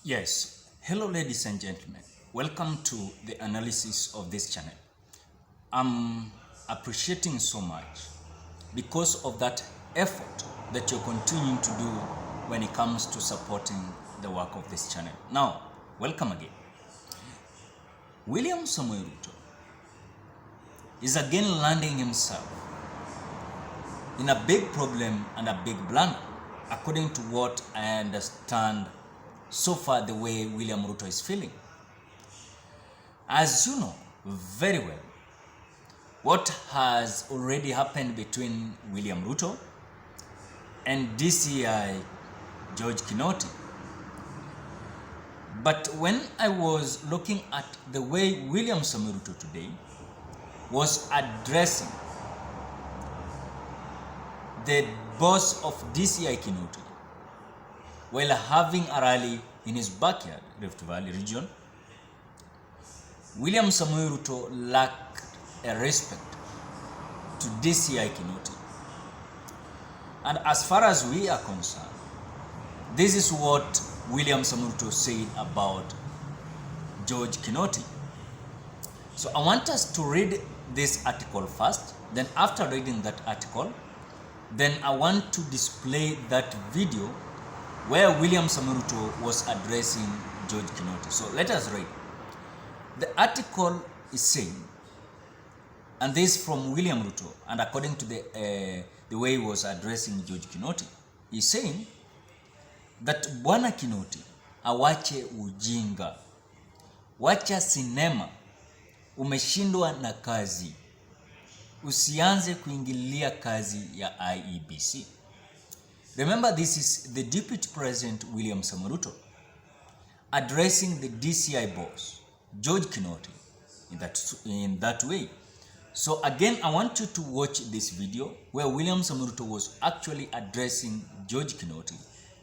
Yes, hello ladies and gentlemen, welcome to the analysis of this channel. I'm appreciating so much because of that effort that you're continuing to do when it comes to supporting the work of this channel. Now, welcome again. William Samoei Ruto is again landing himself in a big problem and a big blunder, according to what I understand so far the way William Ruto is feeling. As you know very well, what has already happened between William Ruto and DCI George Kinoti. But when I was looking at the way William Samoei Ruto today was addressing the boss of DCI Kinoti while having a rally in his backyard, Rift Valley region, William Samoei Ruto lacked a respect to DCI Kinoti. And as far as we are concerned, this is what William Samoei Ruto said about George Kinoti. So I want us to read this article first, then after reading that article, then I want to display that video where William Samoei Ruto was addressing George Kinoti. So let us read. The article is saying, and this is from William Ruto, and according to the way he was addressing George Kinoti, he's saying that Bwana Kinoti awache ujinga, wacha sinema, umeshindwa na kazi, usianze kuingilia kazi ya IEBC. Remember, this is the Deputy President William Samoei Ruto addressing the DCI boss, George Kinoti, in that way. So again, I want you to watch this video where William Samoei Ruto was actually addressing George Kinoti.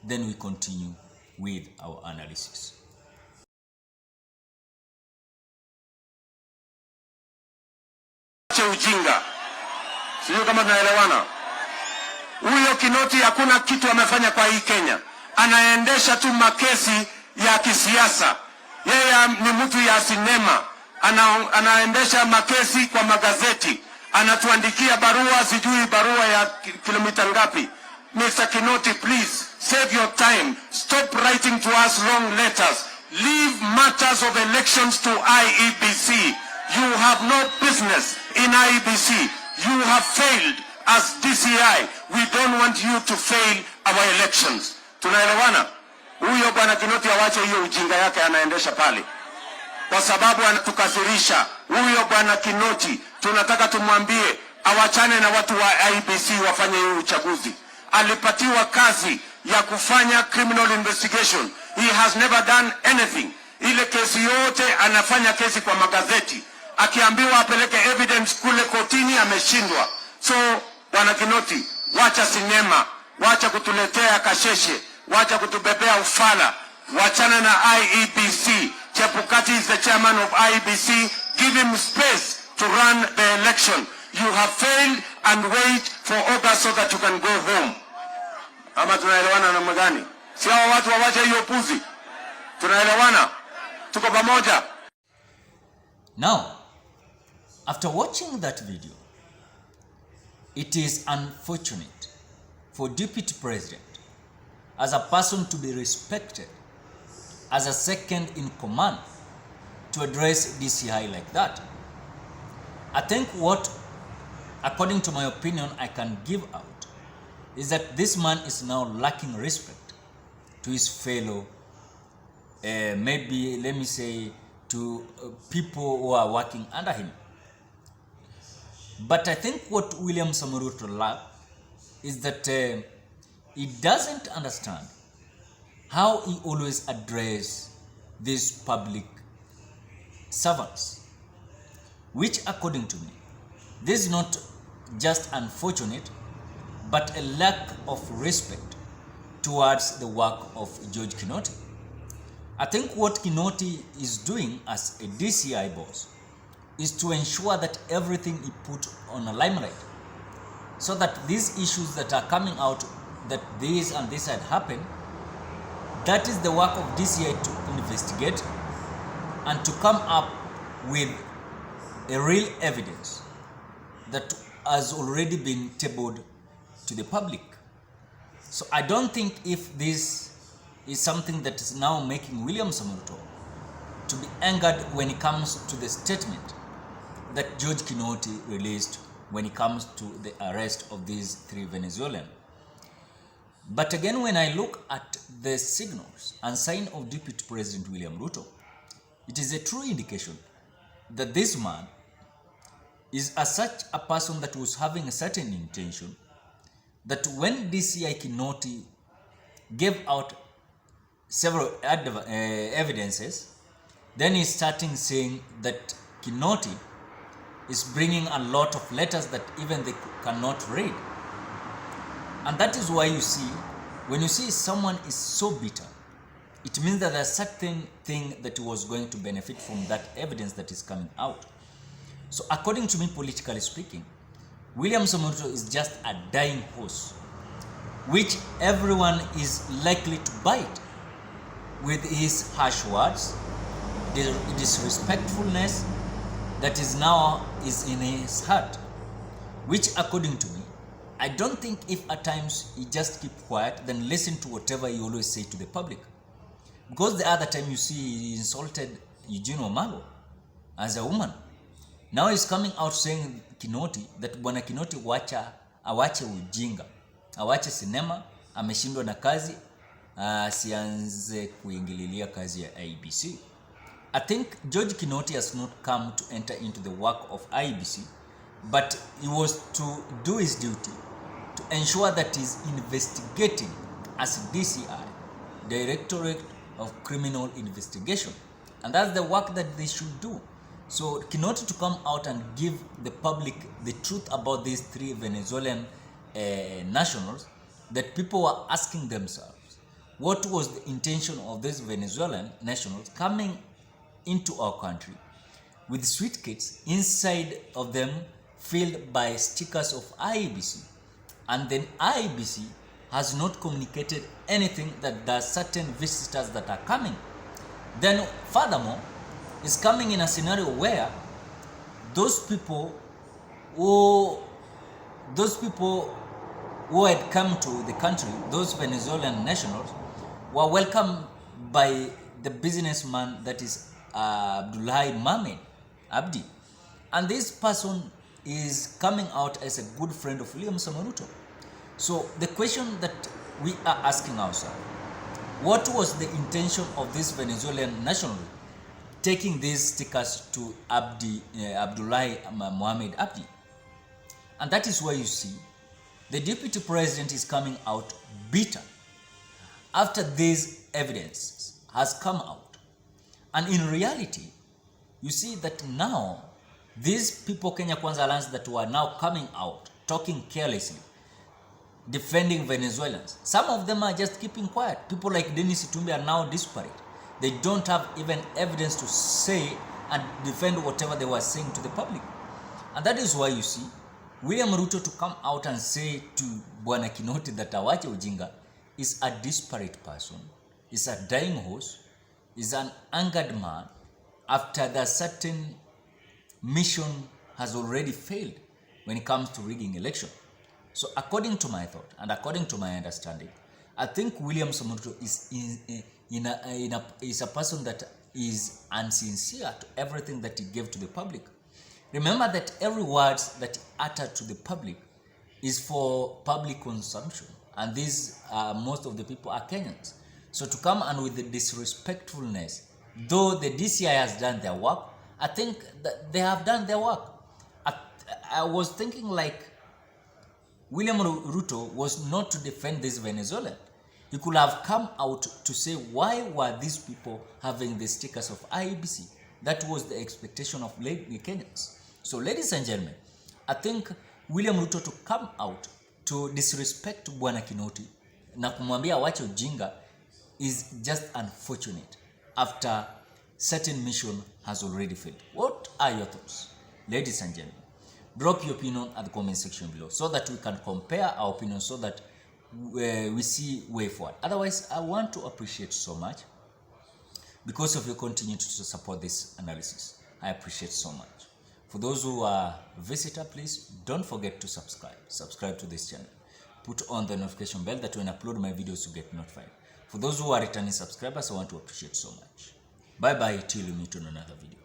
Then we continue with our analysis. Ujinga. Sio kama tunaelewana. Huyo Kinoti hakuna kitu amefanya kwa hii Kenya. Anaendesha tu makesi ya kisiasa. Yeye ni mtu ya sinema. Anaendesha makesi kwa magazeti. Anatuandikia barua, sijui barua ya kilomita ngapi. Mr. Kinoti, please save your time. Stop writing to us long letters. Leave matters of elections to IEBC. You have no business in IEBC. You have failed as DCI. We don't want you to fail our elections. Tunaelewana? Huyo Bwana Kinoti awache hiyo ujinga yake anaendesha pale, kwa sababu anatukasirisha. Huyo Bwana Kinoti tunataka tumwambie awachane na watu wa IEBC wafanye hiyo uchaguzi. Alipatiwa kazi ya kufanya criminal investigation. He has never done anything. Ile kesi yote anafanya kesi kwa magazeti. Akiambiwa apeleke evidence kule kotini ameshindwa. So Bwana Kinoti, wacha sinema, wacha kutuletea kasheshe, wacha kutubebea ufala, wachana na IEBC. Chebukati is the chairman of IEBC. Give him space to run the election. You have failed, and wait for August so that you can go home. Ama tunaelewana namna gani? Si hao watu wawache hiyo puzi. Tunaelewana? Tuko pamoja? Now, after watching that video, it is unfortunate for Deputy President, as a person to be respected, as a second in command, to address DCI like that. I think what, according to my opinion, I can give out is that this man is now lacking respect to his fellow, maybe, let me say, to people who are working under him. But I think what William Samoei Ruto lacks is that he doesn't understand how he always addresses these public servants, which according to me, this is not just unfortunate, but a lack of respect towards the work of George Kinoti. I think what Kinoti is doing as a DCI boss is to ensure that everything he put on a limelight, so that these issues that are coming out, that this and this had happened, that is the work of DCI to investigate and to come up with a real evidence that has already been tabled to the public. So I don't think if this is something that is now making William Ruto to be angered when it comes to the statement that George Kinoti released when it comes to the arrest of these 3 Venezuelans. But again, when I look at the signals and sign of Deputy President William Ruto, it is a true indication that this man is such a person that was having a certain intention that when DCI Kinoti gave out several evidences, then he's starting saying that Kinoti is bringing a lot of letters that even they cannot read. And that is why you see, when you see someone is so bitter, it means that there's certain thing that he was going to benefit from that evidence that is coming out. So according to me, politically speaking, William Ruto is just a dying horse, which everyone is likely to bite with his harsh words, the disrespectfulness that is in his heart, which according to me, I don't think if at times he just keep quiet, then listen to whatever he always say to the public. Because the other time you see he insulted Eugene Wamalwa as a woman. Now he's coming out saying Kinoti that Bwana Kinoti awache ujinga, awache sinema, ameshindwa na kazi, sianze kuingililia kazi ya IEBC. I think George Kinoti has not come to enter into the work of IEBC, but he was to do his duty to ensure that he's investigating as DCI, Directorate of Criminal Investigation. And that's the work that they should do. So Kinoti to come out and give the public the truth about these 3 Venezuelan nationals, that people were asking themselves, what was the intention of these Venezuelan nationals coming into our country with suitcases inside of them filled by stickers of IEBC, and then IEBC has not communicated anything that there are certain visitors that are coming. Then furthermore, is coming in a scenario where those people who had come to the country, those Venezuelan nationals, were welcomed by the businessman that is Abdullahi Mohamed Abdi. And this person is coming out as a good friend of William Ruto. So the question that we are asking ourselves, what was the intention of this Venezuelan national taking these stickers to Abdullahi Mohamed Abdi? And that is where you see the deputy president is coming out bitter after this evidence has come out. And in reality, you see that now these people, Kenya Kwanza Alliance, that were now coming out, talking carelessly, defending Venezuelans, some of them are just keeping quiet. People like Dennis Itumbi are now disparate. They don't have even evidence to say and defend whatever they were saying to the public. And that is why you see William Ruto to come out and say to Bwana Kinoti that awache ujinga is a disparate person, is a dying horse, is an angered man after the certain mission has already failed when it comes to rigging election. So according to my thought and according to my understanding, I think William Ruto is a person that is unsincere to everything that he gave to the public. Remember that every word that he uttered to the public is for public consumption, and these most of the people are Kenyans. So to come and with the disrespectfulness, though the DCI has done their work, I think that they have done their work. I was thinking like William Ruto was not to defend this Venezuelan. He could have come out to say why were these people having the stickers of IEBC. That was the expectation of the Kenyans. So ladies and gentlemen, I think William Ruto to come out to disrespect Bwana Kinoti na kumwambia wache ujinga is just unfortunate after certain mission has already failed. What are your thoughts? Ladies and gentlemen, drop your opinion at the comment section below so that we can compare our opinions, so that we see way forward. Otherwise, I want to appreciate so much because of your continued to support this analysis. I appreciate so much. For those who are visitor, please don't forget to subscribe to this channel. Put on the notification bell that when I upload my videos you get notified. For those who are returning subscribers, I want to appreciate so much. Bye bye till we meet on another video.